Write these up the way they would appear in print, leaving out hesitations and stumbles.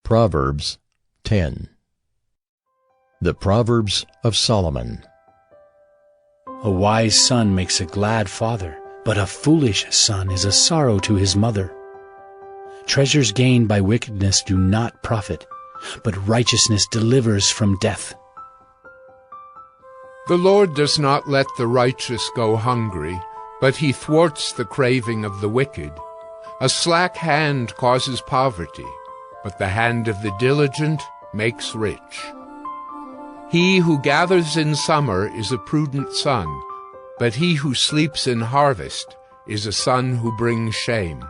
Proverbs 10. The Proverbs of Solomon. A wise son makes a glad father, but a foolish son is a sorrow to his mother. Treasures gained by wickedness do not profit, but righteousness delivers from death. The Lord does not let the righteous go hungry, but he thwarts the craving of the wicked. A slack hand causes poverty, but the hand of the diligent makes rich. He who gathers in summer is a prudent son, but he who sleeps in harvest is a son who brings shame.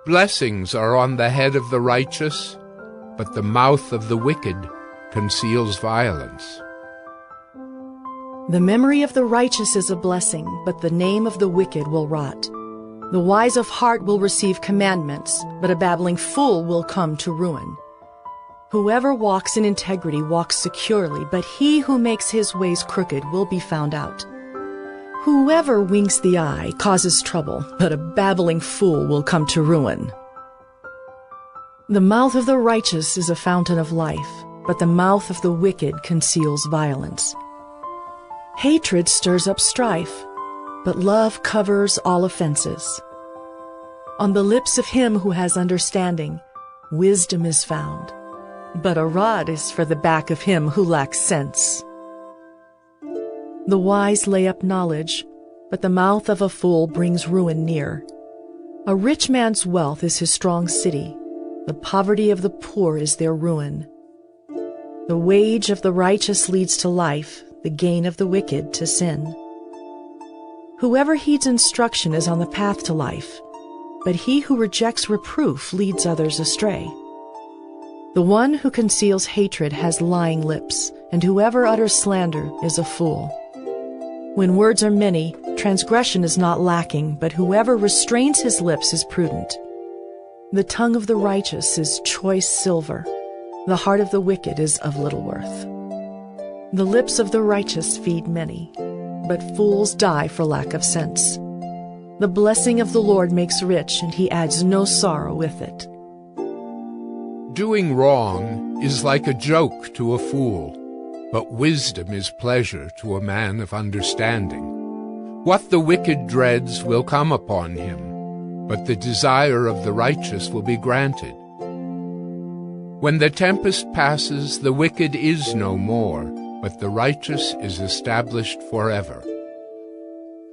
Blessings are on the head of the righteous, but the mouth of the wicked conceals violence. The memory of the righteous is a blessing, but the name of the wicked will rot. The wise of heart will receive commandments, but a babbling fool will come to ruin. Whoever walks in integrity walks securely, but he who makes his ways crooked will be found out. Whoever winks the eye causes trouble, but a babbling fool will come to ruin. The mouth of the righteous is a fountain of life, but the mouth of the wicked conceals violence. Hatred stirs up strife, but love covers all offenses. On the lips of him who has understanding, wisdom is found, but a rod is for the back of him who lacks sense. The wise lay up knowledge, but the mouth of a fool brings ruin near. A rich man's wealth is his strong city. The poverty of the poor is their ruin. The wage of the righteous leads to life, the gain of the wicked to sin. Whoever heeds instruction is on the path to life, but he who rejects reproof leads others astray. The one who conceals hatred has lying lips, and whoever utters slander is a fool. When words are many, transgression is not lacking, but whoever restrains his lips is prudent. The tongue of the righteous is choice silver. The heart of the wicked is of little worth. The lips of the righteous feed many, but fools die for lack of sense. The blessing of the Lord makes rich, and he adds no sorrow with it. Doing wrong is like a joke to a fool, but wisdom is pleasure to a man of understanding. What the wicked dreads will come upon him, but the desire of the righteous will be granted. When the tempest passes, the wicked is no more, but the righteous is established forever.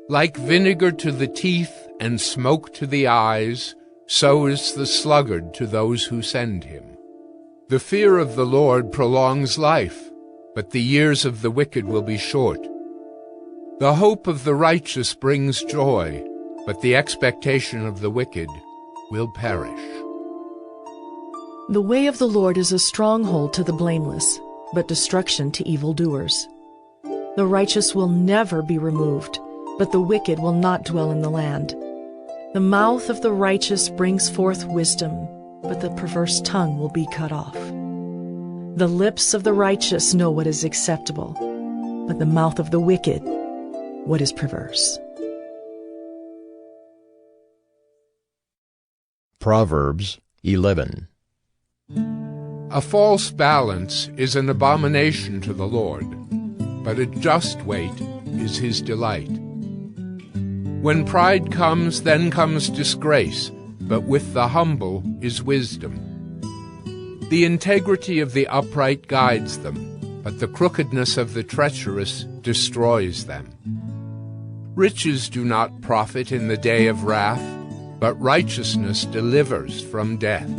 Like vinegar to the teeth and smoke to the eyes, so is the sluggard to those who send him. The fear of the Lord prolongs life, but the years of the wicked will be short. The hope of the righteous brings joy, but the expectation of the wicked will perish. The way of the Lord is a stronghold to the blameless, but destruction to evildoers. The righteous will never be removed, but the wicked will not dwell in the land. The mouth of the righteous brings forth wisdom, but the perverse tongue will be cut off. The lips of the righteous know what is acceptable, but the mouth of the wicked, what is perverse. Proverbs 11. A false balance is an abomination to the Lord, but a just weight is his delight. When pride comes, then comes disgrace, but with the humble is wisdom. The integrity of the upright guides them, but the crookedness of the treacherous destroys them. Riches do not profit in the day of wrath, but righteousness delivers from death.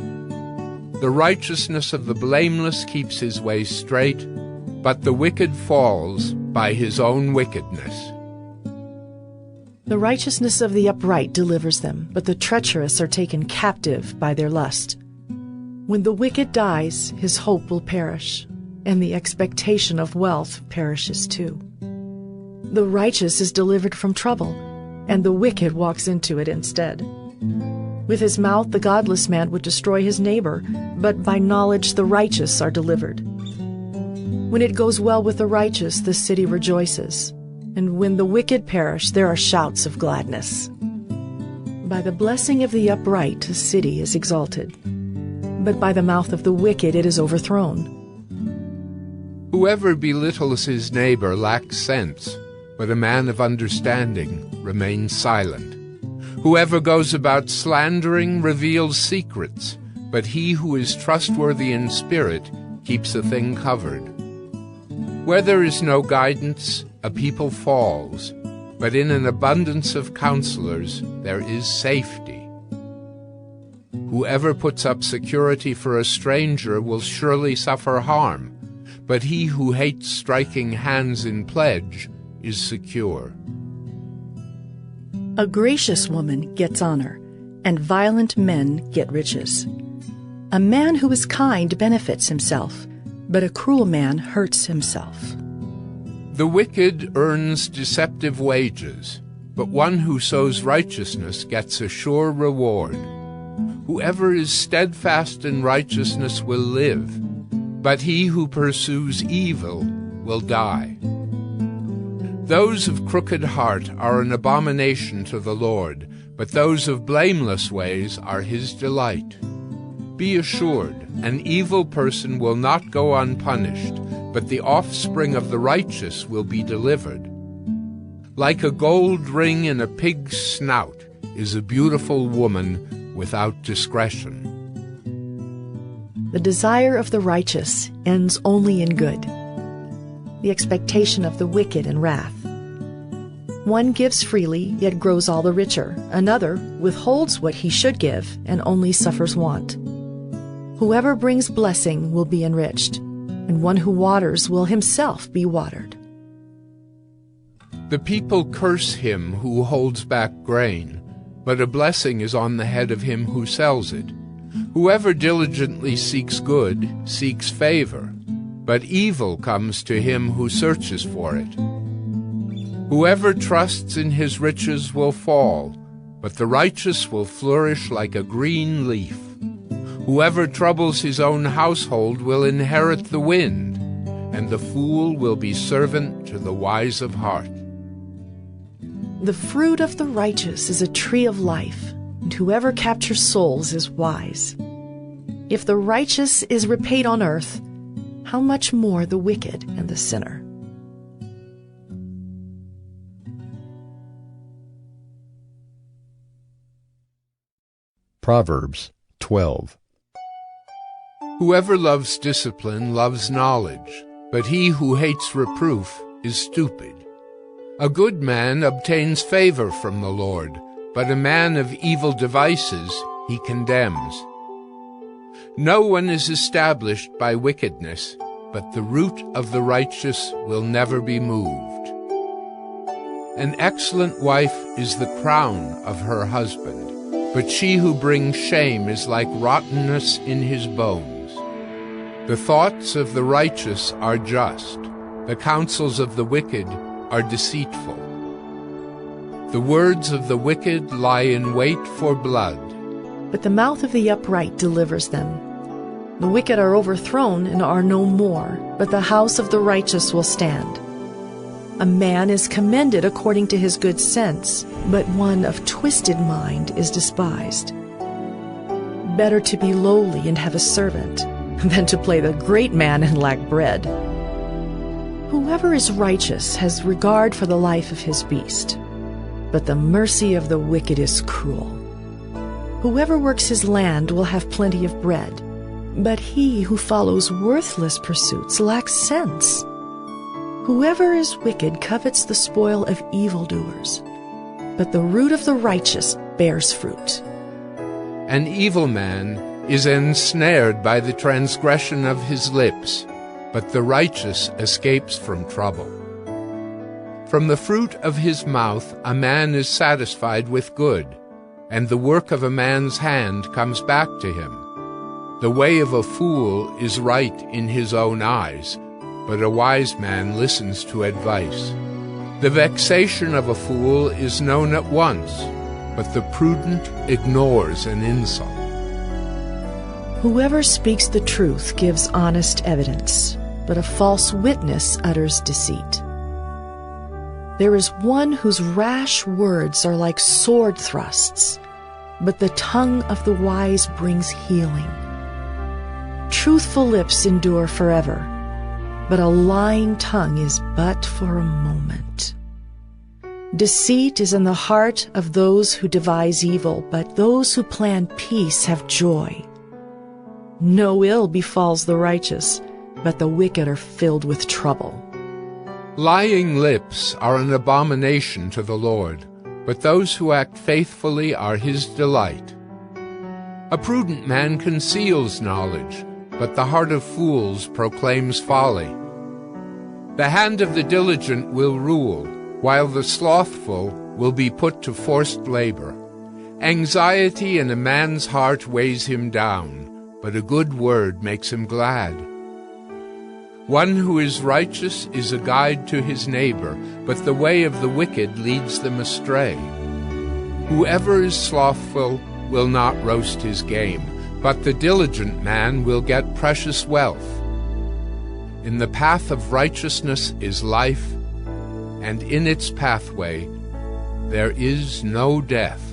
The righteousness of the blameless keeps his way straight, but the wicked falls by his own wickedness. The righteousness of the upright delivers them, but the treacherous are taken captive by their lust. When the wicked dies, his hope will perish, and the expectation of wealth perishes too. The righteous is delivered from trouble, and the wicked walks into it instead. With his mouth the godless man would destroy his neighbor, but by knowledge the righteous are delivered. When it goes well with the righteous, the city rejoices, and when the wicked perish, there are shouts of gladness. By the blessing of the upright, a city is exalted, but by the mouth of the wicked it is overthrown. Whoever belittles his neighbor lacks sense, but a man of understanding remains silent. Whoever goes about slandering reveals secrets, but he who is trustworthy in spirit keeps a thing covered. Where there is no guidance, a people falls, but in an abundance of counselors there is safety. Whoever puts up security for a stranger will surely suffer harm, but he who hates striking hands in pledge is secure. A gracious woman gets honor, and violent men get riches. A man who is kind benefits himself, but a cruel man hurts himself. The wicked earns deceptive wages, but one who sows righteousness gets a sure reward. Whoever is steadfast in righteousness will live, but he who pursues evil will die. Those of crooked heart are an abomination to the Lord, but those of blameless ways are his delight. Be assured, an evil person will not go unpunished, but the offspring of the righteous will be delivered. Like a gold ring in a pig's snout is a beautiful woman without discretion. The desire of the righteous ends only in good, the expectation of the wicked in wrath. One gives freely, yet grows all the richer. Another withholds what he should give, and only suffers want. Whoever brings blessing will be enriched, and one who waters will himself be watered. The people curse him who holds back grain, but a blessing is on the head of him who sells it. Whoever diligently seeks good seeks favor, but evil comes to him who searches for it. Whoever trusts in his riches will fall, but the righteous will flourish like a green leaf. Whoever troubles his own household will inherit the wind, and the fool will be servant to the wise of heart. The fruit of the righteous is a tree of life, and whoever captures souls is wise. If the righteous is repaid on earth, how much more the wicked and the sinner? Proverbs 12. Whoever loves discipline loves knowledge, but he who hates reproof is stupid. A good man obtains favor from the Lord, but a man of evil devices he condemns. No one is established by wickedness, but the root of the righteous will never be moved. An excellent wife is the crown of her husband, but she who brings shame is like rottenness in his bones. The thoughts of the righteous are just, the counsels of the wicked are deceitful. The words of the wicked lie in wait for blood, But the mouth of the upright delivers them. The wicked are overthrown and are no more, but the house of the righteous will stand. A man is commended according to his good sense, but one of twisted mind is despised. Better to be lowly and have a servant than to play the great man and lack bread. Whoever is righteous has regard for the life of his beast, but the mercy of the wicked is cruel. Whoever works his land will have plenty of bread, but he who follows worthless pursuits lacks sense. Whoever is wicked covets the spoil of evildoers, but the root of the righteous bears fruit. An evil man is ensnared by the transgression of his lips, but the righteous escapes from trouble. From the fruit of his mouth a man is satisfied with good, and the work of a man's hand comes back to him. The way of a fool is right in his own eyes, but a wise man listens to advice. The vexation of a fool is known at once, but the prudent ignores an insult. Whoever speaks the truth gives honest evidence, but a false witness utters deceit. There is one whose rash words are like sword thrusts, but the tongue of the wise brings healing. Truthful lips endure forever, but a lying tongue is but for a moment. Deceit is in the heart of those who devise evil, but those who plan peace have joy. No ill befalls the righteous, but the wicked are filled with trouble. Lying lips are an abomination to the Lord, but those who act faithfully are his delight. A prudent man conceals knowledge, but the heart of fools proclaims folly. The hand of the diligent will rule, while the slothful will be put to forced labor. Anxiety in a man's heart weighs him down, but a good word makes him glad. One who is righteous is a guide to his neighbor, but the way of the wicked leads them astray. Whoever is slothful will not roast his game, but the diligent man will get precious wealth. In the path of righteousness is life, and in its pathway there is no death.